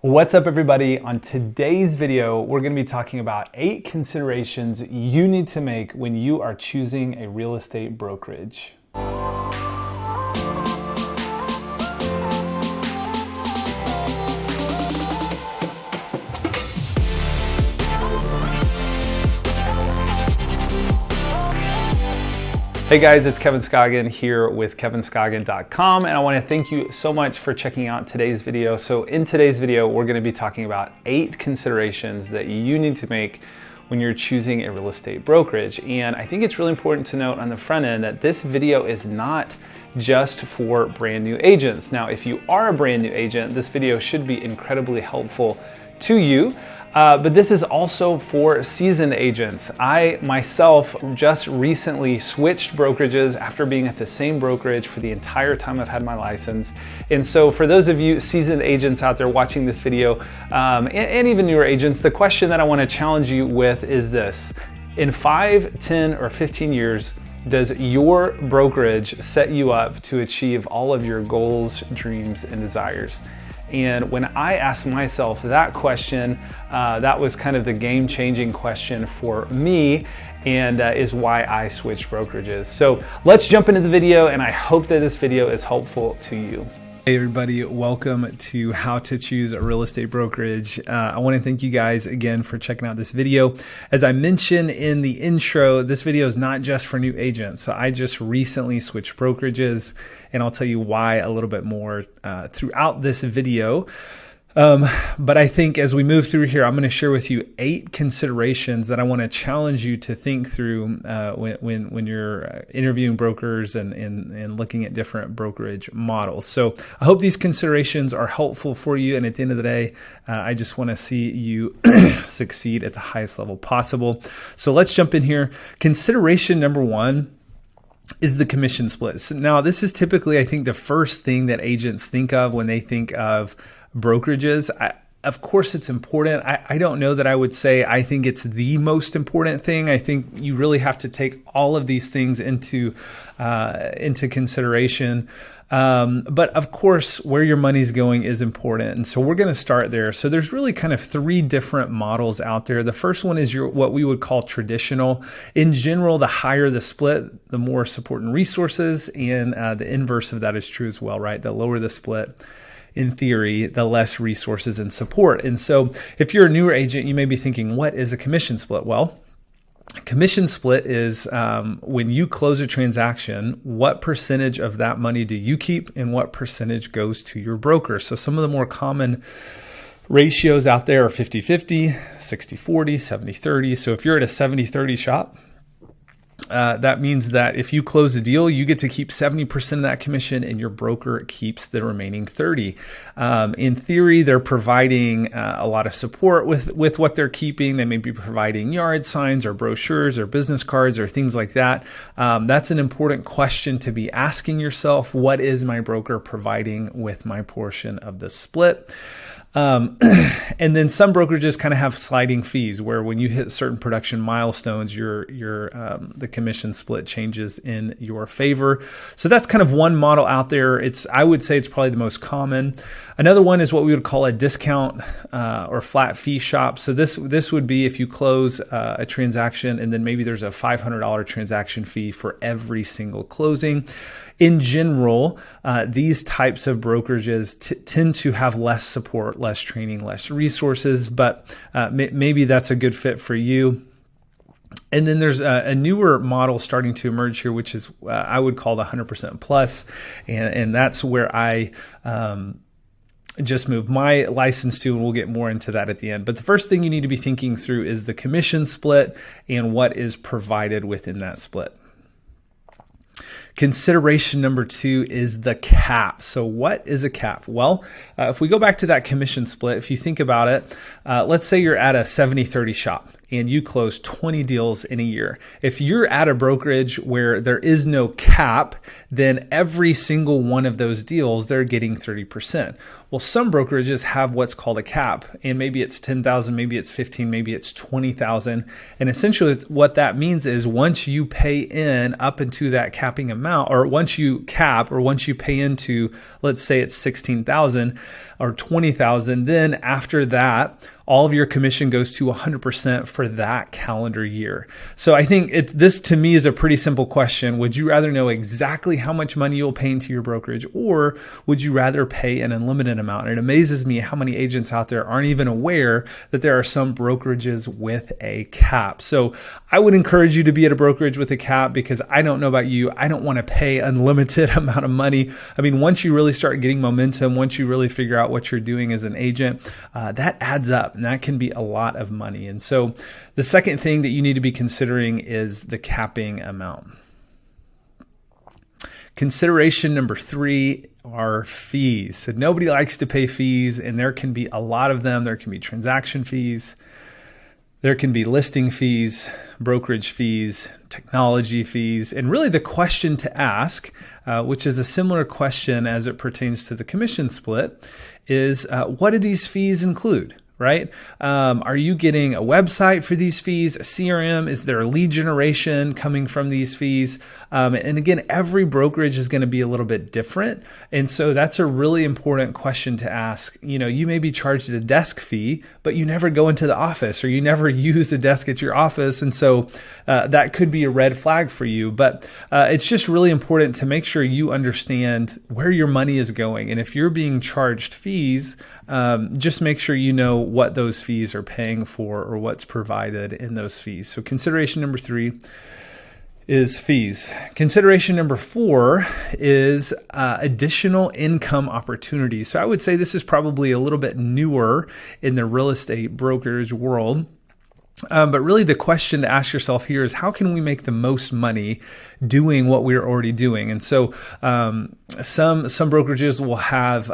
What's up, everybody? On today's video, we're going to be talking about 8 considerations you need to make when you are choosing a real estate brokerage. Hey guys, it's Kevin Scoggin here with kevinscoggin.com, and I want to thank you so much for checking out today's video. So in today's video, we're going to be talking about 8 considerations that you need to make when you're choosing a real estate brokerage. And I think it's really important to note on the front end that this video is not just for brand new agents. Now, if you are a brand new agent, this video should be incredibly helpful to you. But this is also for seasoned agents. I myself just recently switched brokerages after being at the same brokerage for the entire time I've had my license. And so for those of you seasoned agents out there watching this video, and even newer agents, the question that I want to challenge you with is this: in 5, 10, or 15 years, does your brokerage set you up to achieve all of your goals, dreams, and desires? And when I asked myself that question, that was kind of the game-changing question for me, and is why I switched brokerages. So let's jump into the video, and I hope that this video is helpful to you. Hey everybody, welcome to How to Choose a Real Estate Brokerage. I want to thank you guys again for checking out this video. As I mentioned in the intro, this video is not just for new agents. So I just recently switched brokerages, and I'll tell you why a little bit more throughout this video. But I think as we move through here, I'm going to share with you 8 considerations that I want to challenge you to think through when you're interviewing brokers and looking at different brokerage models. So I hope these considerations are helpful for you. And at the end of the day, I just want to see you succeed at the highest level possible. So let's jump in here. Consideration number 1 is the commission split. Now, this is typically, I think, the first thing that agents think of when they think of brokerages. Of course, it's important. I don't know that I would say I think it's the most important thing. I think you really have to take all of these things into consideration. But of course, where your money's going is important. And so we're going to start there. So there's really kind of 3 different models out there. The first one is what we would call traditional. In general, the higher the split, the more support and resources. And the inverse of that is true as well, right? The lower the split, in theory, the less resources and support. And so if you're a newer agent, you may be thinking, what is a commission split? Well, commission split is when you close a transaction, what percentage of that money do you keep and what percentage goes to your broker? So some of the more common ratios out there are 50-50, 60-40, 70-30. So if you're at a 70-30 shop, that means that if you close a deal, you get to keep 70% of that commission and your broker keeps the remaining 30. In theory, they're providing a lot of support with what they're keeping. They may be providing yard signs or brochures or business cards or things like that. That's an important question to be asking yourself. What is my broker providing with my portion of the split? And then some brokerages kind of have sliding fees where when you hit certain production milestones, the commission split changes in your favor. So that's kind of one model out there. I would say it's probably the most common. Another one is what we would call a discount or flat fee shop. So this would be if you close a transaction and then maybe there's a $500 transaction fee for every single closing. In general, these types of brokerages tend to have less support, less training, less resources, but maybe that's a good fit for you. And then there's a newer model starting to emerge here, which is I would call the 100% plus, and that's where I just moved my license to, and we'll get more into that at the end. But the first thing you need to be thinking through is the commission split and what is provided within that split. Consideration number 2 is the cap. So what is a cap? Well, if we go back to that commission split, if you think about it, let's say you're at a 70-30 shop and you close 20 deals in a year. If you're at a brokerage where there is no cap, then every single one of those deals, they're getting 30%. Well, some brokerages have what's called a cap, and maybe it's 10,000, maybe it's 15, maybe it's 20,000. And essentially what that means is once you pay in up into that capping amount, or once you cap, or once you pay into, let's say it's 16,000 or 20,000, then after that, all of your commission goes to 100% for that calendar year. So I think this to me is a pretty simple question. Would you rather know exactly how much money you'll pay into your brokerage, or would you rather pay an unlimited amount? And it amazes me how many agents out there aren't even aware that there are some brokerages with a cap. So I would encourage you to be at a brokerage with a cap, because I don't know about you, I don't want to pay unlimited amount of money. I mean, once you really start getting momentum, once you really figure out what you're doing as an agent, that adds up. And that can be a lot of money. And so the second thing that you need to be considering is the capping amount. Consideration number 3 are fees. So nobody likes to pay fees, and there can be a lot of them. There can be transaction fees, there can be listing fees, brokerage fees, technology fees. And really the question to ask, which is a similar question as it pertains to the commission split, is what do these fees include? Right? Are you getting a website for these fees, a CRM? Is there a lead generation coming from these fees? And again, every brokerage is going to be a little bit different. And so that's a really important question to ask. You know, you may be charged a desk fee, but you never go into the office, or you never use a desk at your office. And so that could be a red flag for you. But it's just really important to make sure you understand where your money is going. And if you're being charged fees, just make sure you know what those fees are paying for, or what's provided in those fees. So consideration number 3 is fees. Consideration number 4 is additional income opportunities. So I would say this is probably a little bit newer in the real estate brokerage world. But really the question to ask yourself here is, how can we make the most money doing what we're already doing? And so some brokerages will have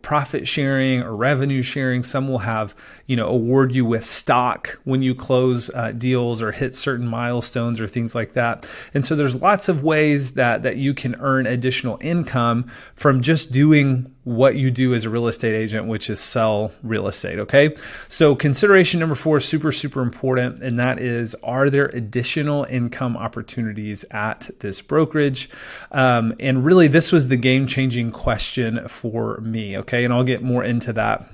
profit sharing or revenue sharing. Some will have award you with stock when you close deals or hit certain milestones or things like that. And so there's lots of ways that you can earn additional income from just doing what you do as a real estate agent, which is sell real estate. Okay. So consideration number 4 is super important. And that is, are there additional income opportunities at this brokerage? And really this was the game-changing question for me. Okay. And I'll get more into that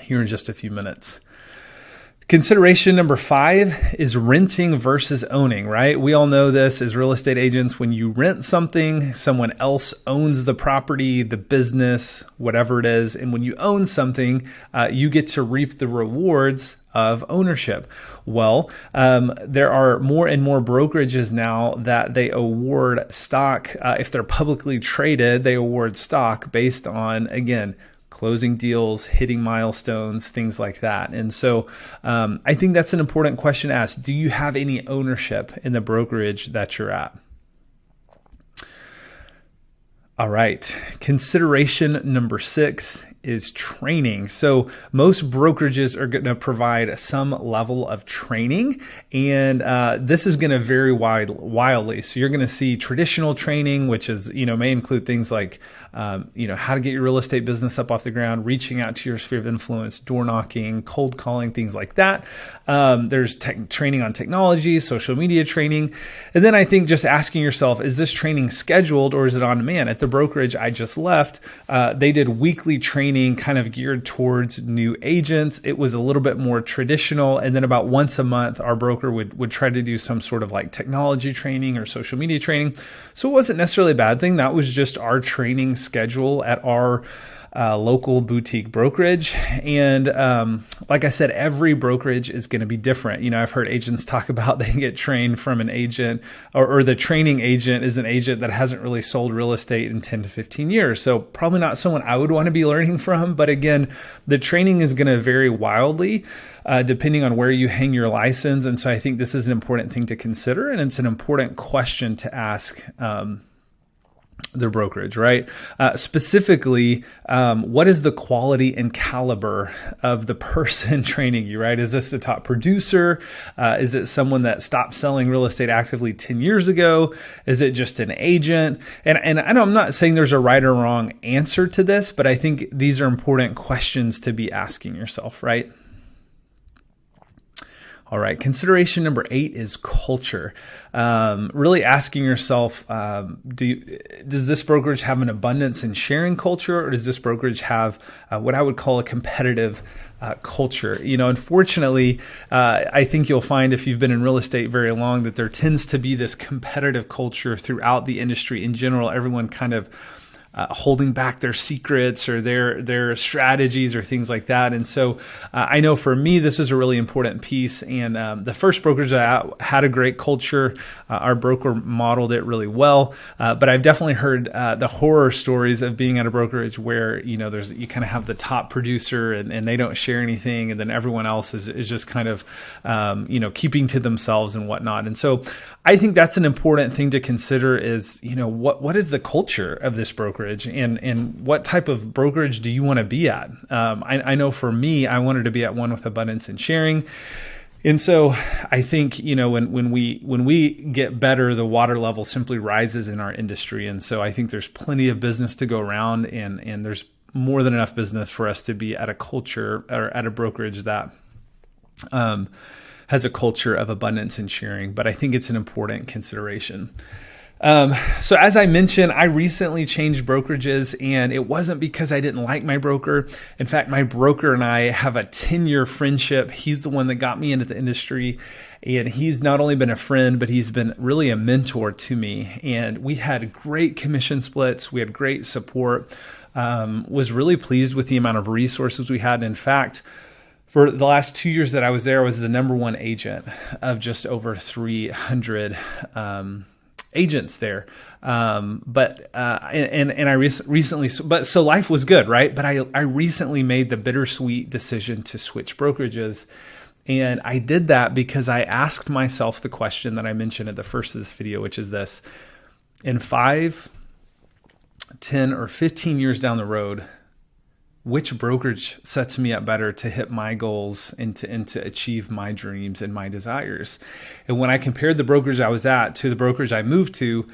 here in just a few minutes. Consideration number 5 is renting versus owning, right? We all know this as real estate agents. When you rent something, someone else owns the property, the business, whatever it is. And when you own something, you get to reap the rewards of ownership. Well, there are more and more brokerages now that they award stock. If they're publicly traded, they award stock based on, again, closing deals, hitting milestones, things like that. And so I think that's an important question to ask. Do you have any ownership in the brokerage that you're at? All right. Consideration number 6 is training. So most brokerages are going to provide some level of training, and this is going to vary wildly. So you're going to see traditional training, which is, may include things like, how to get your real estate business up off the ground, reaching out to your sphere of influence, door knocking, cold calling, things like that. There's training on technology, social media training. And then I think just asking yourself, is this training scheduled or is it on demand? At the brokerage I just left, they did weekly training kind of geared towards new agents. It was a little bit more traditional. And then about once a month, our broker would try to do some sort of like technology training or social media training. So it wasn't necessarily a bad thing. That was just our training schedule at our local boutique brokerage. And like I said, every brokerage is going to be different. I've heard agents talk about they get trained from an agent, or the training agent is an agent that hasn't really sold real estate in 10 to 15 years. So probably not someone I would want to be learning from. But again, the training is going to vary wildly depending on where you hang your license. And so I think this is an important thing to consider. And it's an important question to ask their brokerage, right? Specifically, what is the quality and caliber of the person training you, right? Is this a top producer? Is it someone that stopped selling real estate actively 10 years ago? Is it just an agent? And I know I'm not saying there's a right or wrong answer to this, but I think these are important questions to be asking yourself, right? All right, consideration number 8 is culture. Really asking yourself, does this brokerage have an abundance and sharing culture, or does this brokerage have what I would call a competitive culture? Unfortunately, I think you'll find if you've been in real estate very long that there tends to be this competitive culture throughout the industry in general. Everyone kind of holding back their secrets or their strategies or things like that. And so I know for me, this is a really important piece. And the first brokerage that had a great culture, our broker modeled it really well. But I've definitely heard the horror stories of being at a brokerage where, you kind of have the top producer and they don't share anything. And then everyone else is just kind of, keeping to themselves and whatnot. And so I think that's an important thing to consider is, what is the culture of this brokerage and what type of brokerage do you want to be at? I know for me, I wanted to be at one with abundance and sharing. And so I think, when we get better, the water level simply rises in our industry. And so I think there's plenty of business to go around and there's more than enough business for us to be at a culture or at a brokerage that, has a culture of abundance and sharing, but I think it's an important consideration. So as I mentioned, I recently changed brokerages, and it wasn't because I didn't like my broker. In fact, my broker and I have a 10-year friendship. He's the one that got me into the industry, and he's not only been a friend, but he's been really a mentor to me. And we had great commission splits. We had great support. Was really pleased with the amount of resources we had. In fact, for the last 2 years that I was there, I was the number one agent of just over 300 agents there. But I recently, so life was good, right? But I recently made the bittersweet decision to switch brokerages. And I did that because I asked myself the question that I mentioned at the first of this video, which is this: in 5, 10, or 15 years down the road, which brokerage sets me up better to hit my goals and to achieve my dreams and my desires? And when I compared the brokerage I was at to the brokerage I moved to,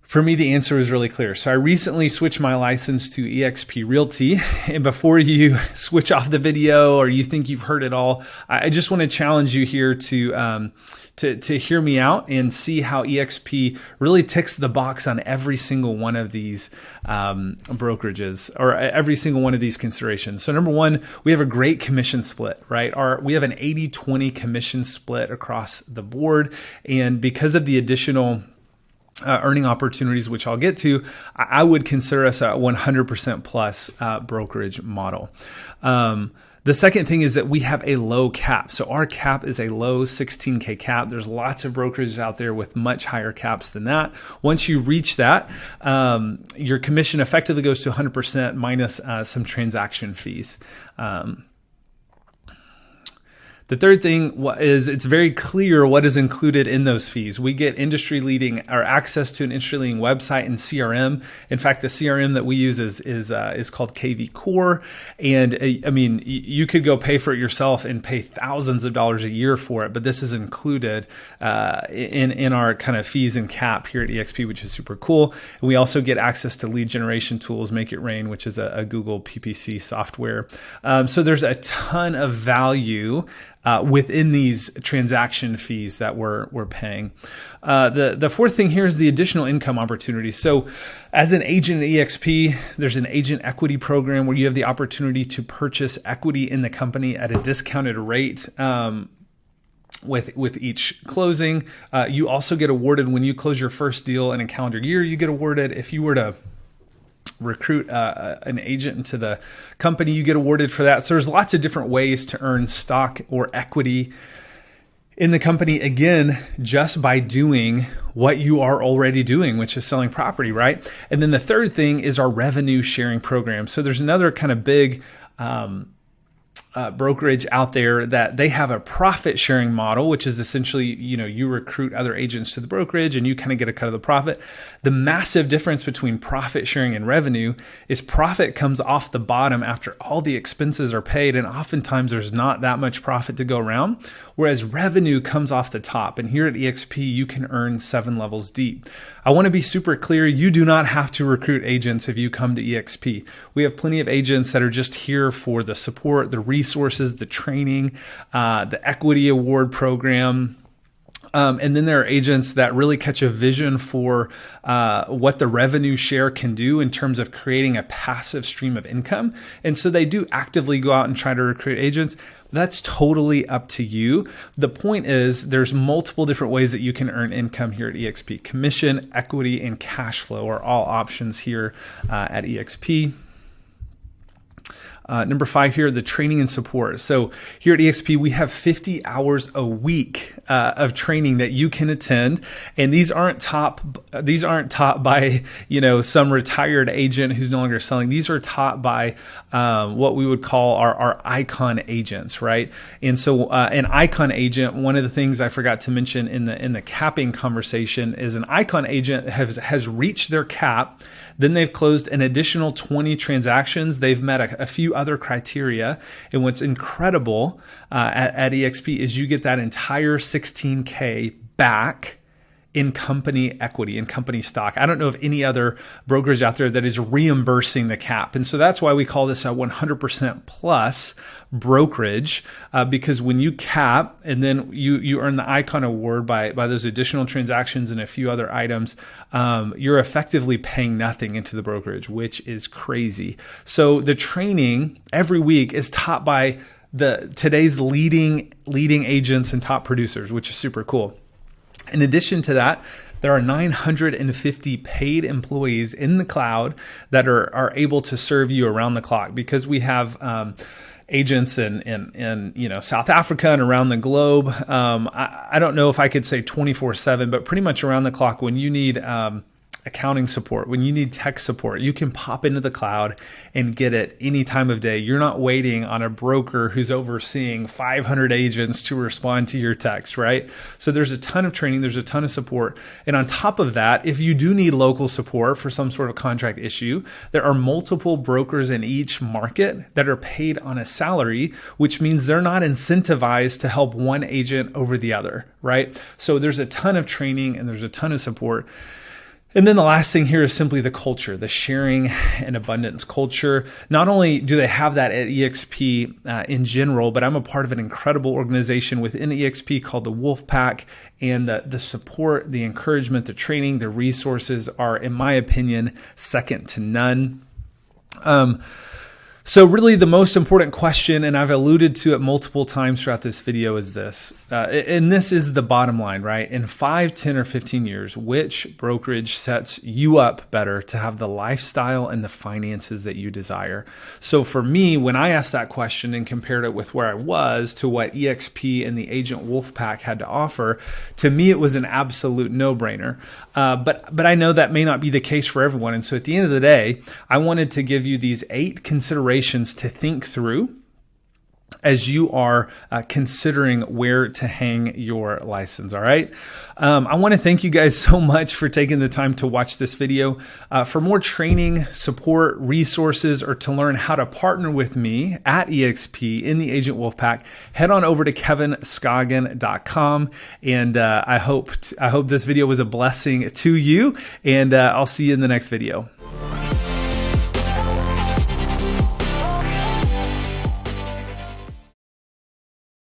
for me, the answer was really clear. So I recently switched my license to eXp Realty. And before you switch off the video or you think you've heard it all, I just want to challenge you here to hear me out and see how eXp really ticks the box on every single one of these brokerages or every single one of these considerations. So number one, we have a great commission split, right? We have an 80-20 commission split across the board. And because of the additional earning opportunities, which I'll get to, I would consider us a 100% plus brokerage model. The second thing is that we have a low cap. So our cap is a low 16K cap. There's lots of brokerages out there with much higher caps than that. Once you reach that, your commission effectively goes to 100% minus some transaction fees. The third thing is it's very clear what is included in those fees. We get industry-leading or access to an industry-leading website and CRM. In fact, the CRM that we use is called KV Core. And I mean, you could go pay for it yourself and pay thousands of dollars a year for it, but this is included in our kind of fees and cap here at eXp, which is super cool. And we also get access to lead generation tools, Make It Rain, which is a Google PPC software. So there's a ton of value within these transaction fees that we're paying. The fourth thing here is the additional income opportunities. So as an agent at eXp, there's an agent equity program where you have the opportunity to purchase equity in the company at a discounted rate. With each closing, you also get awarded when you close your first deal in a calendar year. You get awarded if you were to recruit an agent into the company, you get awarded for that. So there's lots of different ways to earn stock or equity in the company, again, just by doing what you are already doing, which is selling property, right? And then the third thing is our revenue sharing program. So there's another kind of big brokerage out there that they have a profit sharing model, which is essentially, you recruit other agents to the brokerage and you kind of get a cut of the profit. The massive difference between profit sharing and revenue is profit comes off the bottom after all the expenses are paid. And oftentimes there's not that much profit to go around, whereas revenue comes off the top. And here at EXP, you can earn 7 levels deep. I want to be super clear. You do not have to recruit agents if you come to EXP. We have plenty of agents that are just here for the support, the resources, the training, the equity award program. And then there are agents that really catch a vision for what the revenue share can do in terms of creating a passive stream of income. And so they do actively go out and try to recruit agents. That's totally up to you. The point is there's multiple different ways that you can earn income here at EXP. Commission, equity, and cash flow are all options here at EXP. Number 5 here, the training and support. So here at EXP, we have 50 hours a week of training that you can attend, and these aren't taught by some retired agent who's no longer selling. These are taught by what we would call our icon agents, right? And so an icon agent, one of the things I forgot to mention in the capping conversation is an icon agent has reached their cap. Then they've closed an additional 20 transactions. They've met a few other criteria. And what's incredible at EXP is you get that entire $16K back in company equity, in company stock. I don't know of any other brokerage out there that is reimbursing the cap. And so that's why we call this a 100% plus brokerage, because when you cap and then you earn the Icon Award by those additional transactions and a few other items, you're effectively paying nothing into the brokerage, which is crazy. So the training every week is taught by today's leading agents and top producers, which is super cool. In addition to that, there are 950 paid employees in the cloud that are able to serve you around the clock, because we have agents in South Africa and around the globe. I don't know if I could say 24/7, but pretty much around the clock. When you need accounting support, when you need tech support, you can pop into the cloud and get it any time of day. You're not waiting on a broker who's overseeing 500 agents to respond to your text, right? So there's a ton of training, there's a ton of support. And on top of that, if you do need local support for some sort of contract issue, there are multiple brokers in each market that are paid on a salary, which means they're not incentivized to help one agent over the other, right? So there's a ton of training and there's a ton of support. And then the last thing here is simply the culture, the sharing and abundance culture. Not only do they have that at EXP in general, but I'm a part of an incredible organization within EXP called the Wolf Pack. And the support, the encouragement, the training, the resources are, in my opinion, second to none. So really the most important question, and I've alluded to it multiple times throughout this video, is this. And this is the bottom line, right? In 5, 10, or 15 years, which brokerage sets you up better to have the lifestyle and the finances that you desire? So for me, when I asked that question and compared it with where I was to what EXP and the Agent Wolfpack had to offer, to me, it was an absolute no-brainer. But I know that may not be the case for everyone. And so at the end of the day, I wanted to give you these 8 considerations to think through as you are considering where to hang your license. All right. I want to thank you guys so much for taking the time to watch this video. For more training, support, resources, or to learn how to partner with me at EXP in the Agent Wolfpack, head on over to kevinscoggin.com. And I hope this video was a blessing to you, and I'll see you in the next video.